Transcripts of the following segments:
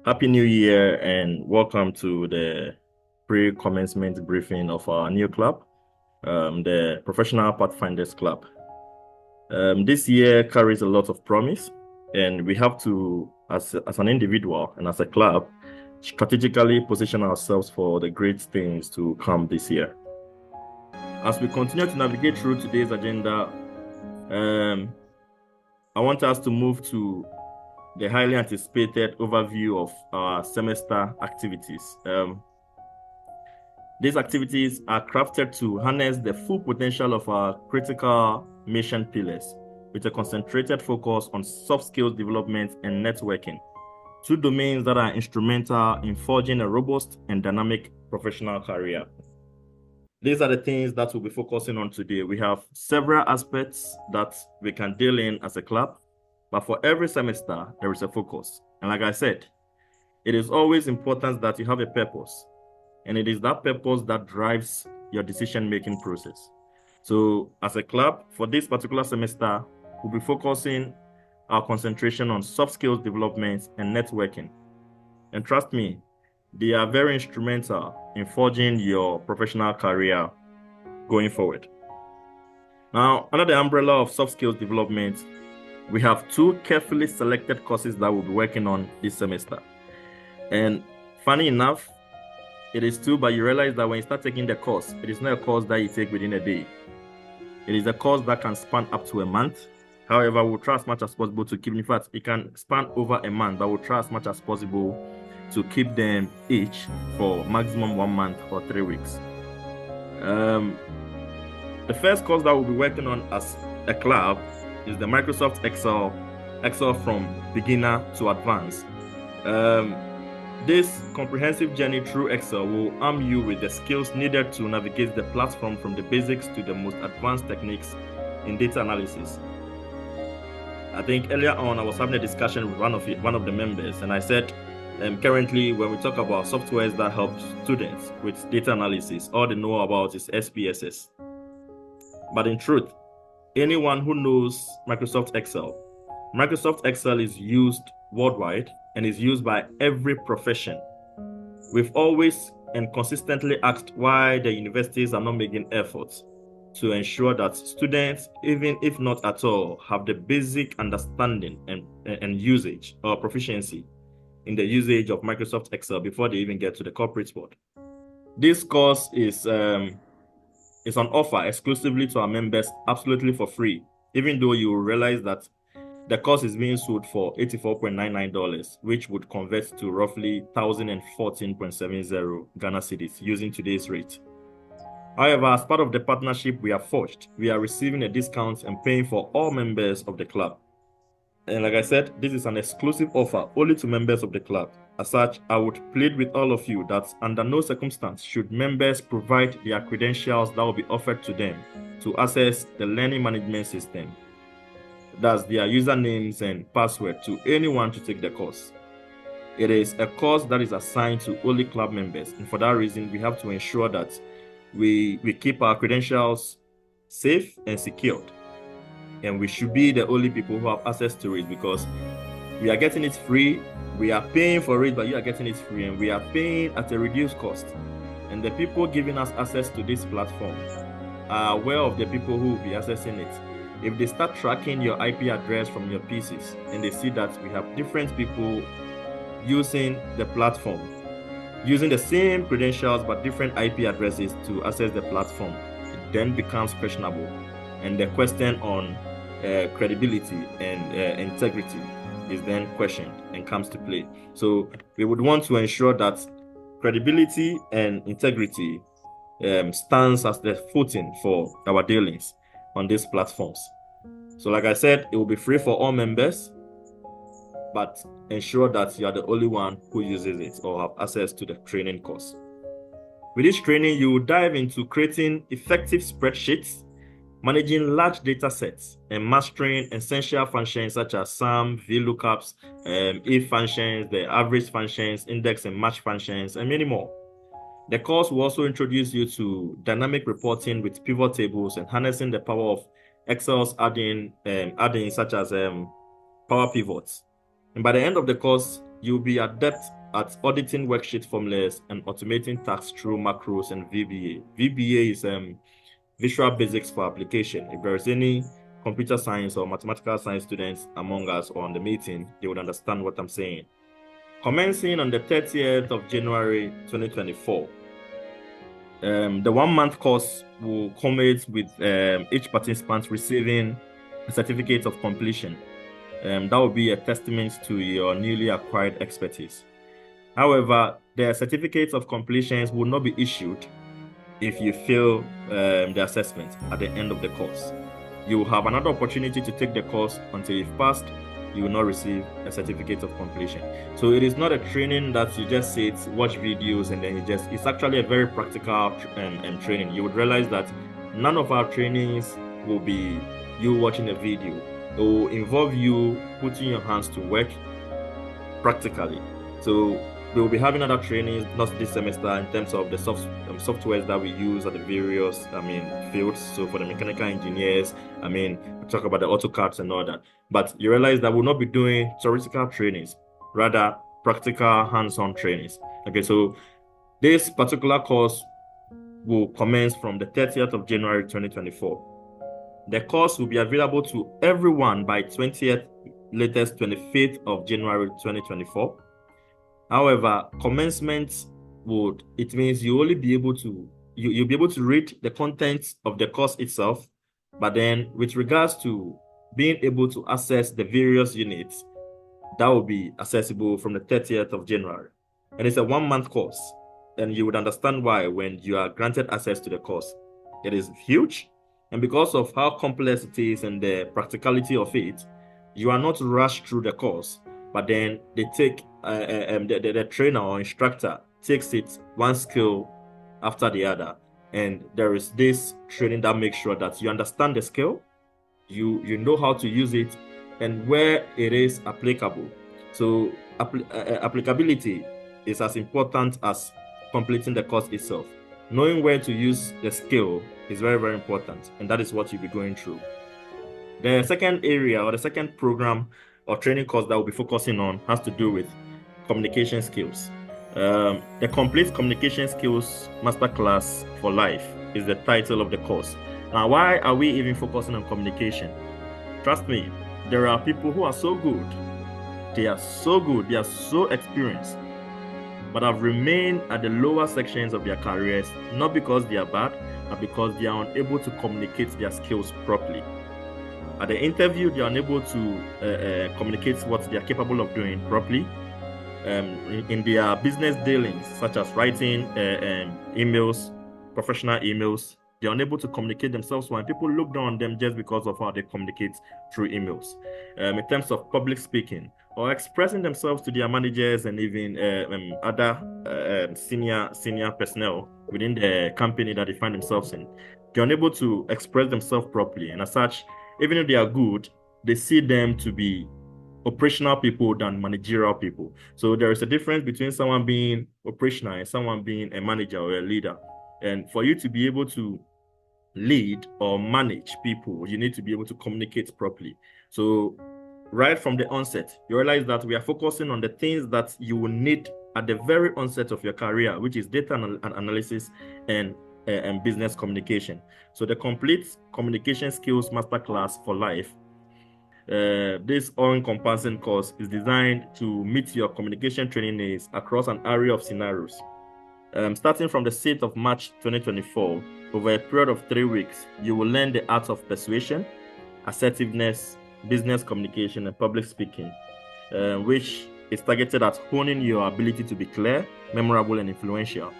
Happy New Year and welcome to the pre-commencement briefing of our new club, the Professional Pathfinders Club. This year carries a lot of promise, and we have to, as an individual and as a club, strategically position ourselves for the great things to come this year. As we continue to navigate through today's agenda, I want us to move to the highly anticipated overview of our semester activities. These activities are crafted to harness the full potential of our critical mission pillars with a concentrated focus on soft skills development and networking, two domains that are instrumental in forging a robust and dynamic professional career. These are the things that we'll be focusing on today. We have several aspects that we can deal in as a club, but for every semester, there is a focus. And like I said, it is always important that you have a purpose. And it is that purpose that drives your decision-making process. So as a club, for this particular semester, we'll be focusing our concentration on soft skills development and networking. And trust me, they are very instrumental in forging your professional career going forward. Now, under the umbrella of soft skills development, we have two carefully selected courses that we'll be working on this semester. And funny enough, it is two, but you realize that when you start taking the course, it is not a course that you take within a day. It is a course that can span up to a month. However, we'll try as much as possible to keep, in fact, it can span over a month, but we'll try as much as possible to keep them each for maximum 1 month or 3 weeks. The first course that we'll be working on as a club is the Microsoft Excel from beginner to advanced. This comprehensive journey through Excel will arm you with the skills needed to navigate the platform from the basics to the most advanced techniques in data analysis. I think earlier on I was having a discussion with one of the members, and I said, currently when we talk about softwares that help students with data analysis, all they know about is SPSS. But in truth, anyone who knows Microsoft Excel is used worldwide and is used by every profession. We've always and consistently asked why the universities are not making efforts to ensure that students, even if not at all, have the basic understanding and usage or proficiency in the usage of Microsoft Excel before they even get to the corporate board. This course is on offer exclusively to our members absolutely for free, even though you will realize that the course is being sold for $84.99, which would convert to roughly 1,014.70 Ghana cedis using today's rate. However, as part of the partnership we have forged, we are receiving a discount and paying for all members of the club. And like I said, this is an exclusive offer only to members of the club. As such, I would plead with all of you that under no circumstance should members provide their credentials that will be offered to them to access the learning management system. That's their usernames and password to anyone to take the course. It is a course that is assigned to only club members, and for that reason, we have to ensure that we keep our credentials safe and secured. And we should be the only people who have access to it because we are getting it free. We are paying for it, but you are getting it free, and we are paying at a reduced cost. And the people giving us access to this platform are aware of the people who will be accessing it. If they start tracking your IP address from your PCs and they see that we have different people using the platform, using the same credentials but different IP addresses to access the platform, it then becomes questionable. And the question on credibility and integrity is then questioned and comes to play. So we would want to ensure that credibility and integrity stands as the footing for our dealings on these platforms. So like I said, it will be free for all members, but ensure that you are the only one who uses it or have access to the training course. With this training, you will dive into creating effective spreadsheets, managing large data sets, and mastering essential functions such as sum, VLOOKUPs, if functions, the average functions, index and match functions, and many more. The course will also introduce you to dynamic reporting with pivot tables and harnessing the power of Excel's add-ins such as Power Pivots. And by the end of the course, You'll be adept at auditing worksheet formulas and automating tasks through macros and VBA. VBA is Visual Basics for Application. If there's any computer science or mathematical science students among us or on the meeting, they would understand what I'm saying. Commencing on the 30th of January 2024, the 1 month course will culminate with each participant receiving a certificate of completion. That will be a testament to your newly acquired expertise. However, the certificates of completions will not be issued if you fail the assessment at the end of the course. You will have another opportunity to take the course until you've passed. You will not receive a certificate of completion. So it is not a training that you just sit, watch videos, and then it's actually a very practical training. You would realize that none of our trainings will be you watching a video. It will involve you putting your hands to work practically. So we will be having other trainings, not this semester, in terms of the softwares that we use at the various, fields. So for the mechanical engineers, we talk about the AutoCADs and all that. But you realize that we'll not be doing theoretical trainings, rather practical hands-on trainings. Okay, so this particular course will commence from the 30th of January 2024. The course will be available to everyone by 20th, latest 25th of January 2024. However, commencement it means you'll be able to read the contents of the course itself, but then with regards to being able to access the various units, that will be accessible from the 30th of January. And it's a 1 month course, and you would understand why when you are granted access to the course. It is huge, and because of how complex it is and the practicality of it, you are not rushed through the course, but then they take the trainer or instructor takes it one skill after the other, and there is this training that makes sure that you understand the skill, you know how to use it, and where it is applicable. So applicability is as important as completing the course itself. Knowing where to use the skill is very, very important, and that is what you'll be going through. The second area or the second program or training course that we'll be focusing on has to do with communication skills. The Complete Communication Skills Masterclass for Life is the title of the course. Now, why are we even focusing on communication? Trust me, there are people who are so good. They are so good. They are so experienced, but have remained at the lower sections of their careers, not because they are bad, but because they are unable to communicate their skills properly. At the interview, they are unable to communicate what they are capable of doing properly. In their business dealings, such as writing emails, professional emails, they are unable to communicate themselves well. People look down on them just because of how they communicate through emails. In terms of public speaking or expressing themselves to their managers and even other senior personnel within the company that they find themselves in, they're unable to express themselves properly. And as such, even if they are good, they see them to be operational people than managerial people. So there is a difference between someone being operational and someone being a manager or a leader. And for you to be able to lead or manage people, you need to be able to communicate properly. So right from the onset, you realize that we are focusing on the things that you will need at the very onset of your career, which is data analysis and business communication. So the Complete Communication Skills Masterclass for Life, this all-encompassing course is designed to meet your communication training needs across an array of scenarios. Starting from the 6th of March 2024, over a period of 3 weeks, you will learn the art of persuasion, assertiveness, business communication, and public speaking, which is targeted at honing your ability to be clear, memorable, and influential.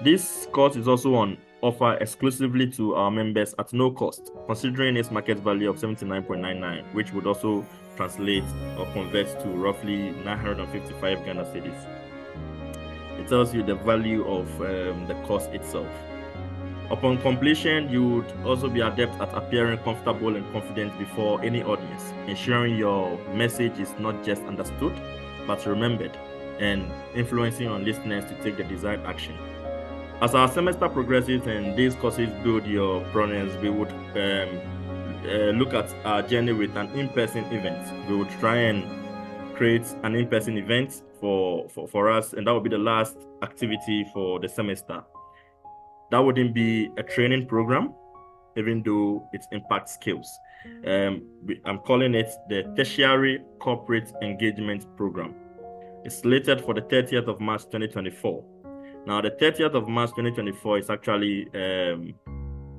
This course is also on offer exclusively to our members at no cost, considering its market value of 79.99, which would also translate or convert to roughly 955 Ghana cedis. It tells you the value of the course itself. Upon completion, you would also be adept at appearing comfortable and confident before any audience, ensuring your message is not just understood, but remembered, and influencing on listeners to take the desired action. As our semester progresses and these courses build your provenance, we would look at our journey with an in-person event. We would try and create an in-person event for us, and that will be the last activity for the semester. That wouldn't be a training program, even though it impacts skills. I'm calling it the Tertiary Corporate Engagement Program. It's slated for the 30th of March 2024. Now, the 30th of March 2024 is actually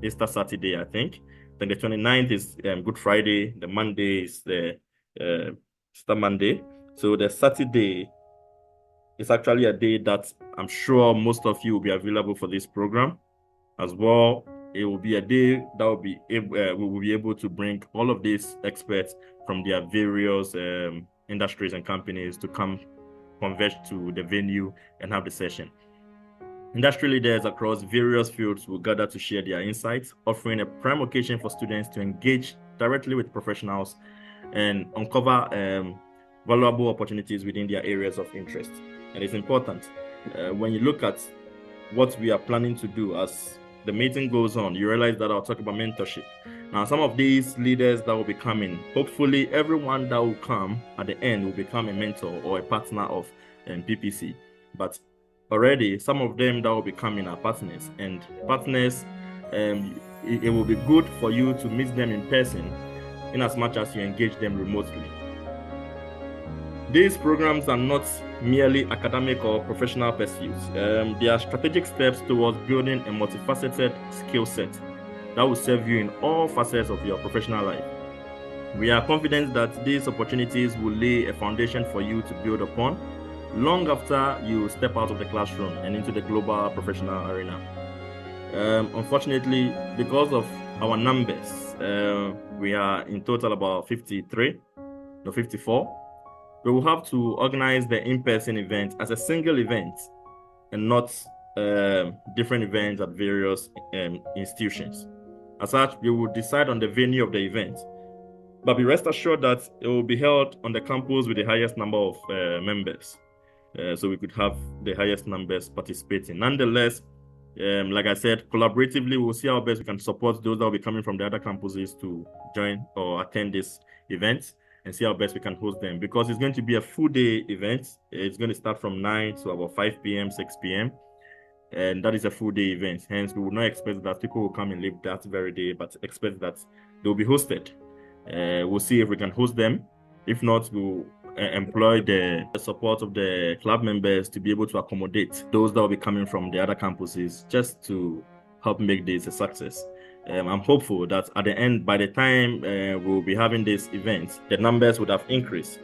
Easter Saturday, I think. Then the 29th is Good Friday. The Monday is the Easter Monday. So the Saturday is actually a day that I'm sure most of you will be available for this program as well. It will be a day that will be we will be able to bring all of these experts from their various industries and companies to come converge to the venue and have the session. Industry leaders across various fields will gather to share their insights, offering a prime occasion for students to engage directly with professionals and uncover valuable opportunities within their areas of interest. And it's important when you look at what we are planning to do as the meeting goes on, you realize that I'll talk about mentorship. Now, some of these leaders that will be coming, hopefully everyone that will come at the end will become a mentor or a partner of PPC. But already, some of them that will be coming are partners. And partners, it will be good for you to meet them in person in as much as you engage them remotely. These programs are not merely academic or professional pursuits. They are strategic steps towards building a multifaceted skill set that will serve you in all facets of your professional life. We are confident that these opportunities will lay a foundation for you to build upon long after you step out of the classroom and into the global professional arena. Unfortunately, because of our numbers, we are in total about 54. We will have to organize the in-person event as a single event and not different events at various institutions. As such, we will decide on the venue of the event, but be rest assured that it will be held on the campus with the highest number of members. So we could have the highest numbers participating. Nonetheless, like I said, collaboratively, we'll see how best we can support those that will be coming from the other campuses to join or attend this event and see how best we can host them, because it's going to be a full day event. It's going to start from 9 to about 5 p.m., 6 p.m. And that is a full day event. Hence, we would not expect that people will come and live that very day, but expect that they'll be hosted. We'll see if we can host them. If not, we'll employ the support of the club members to be able to accommodate those that will be coming from the other campuses just to help make this a success. I'm hopeful that at the end, by the time we'll be having this event, the numbers would have increased.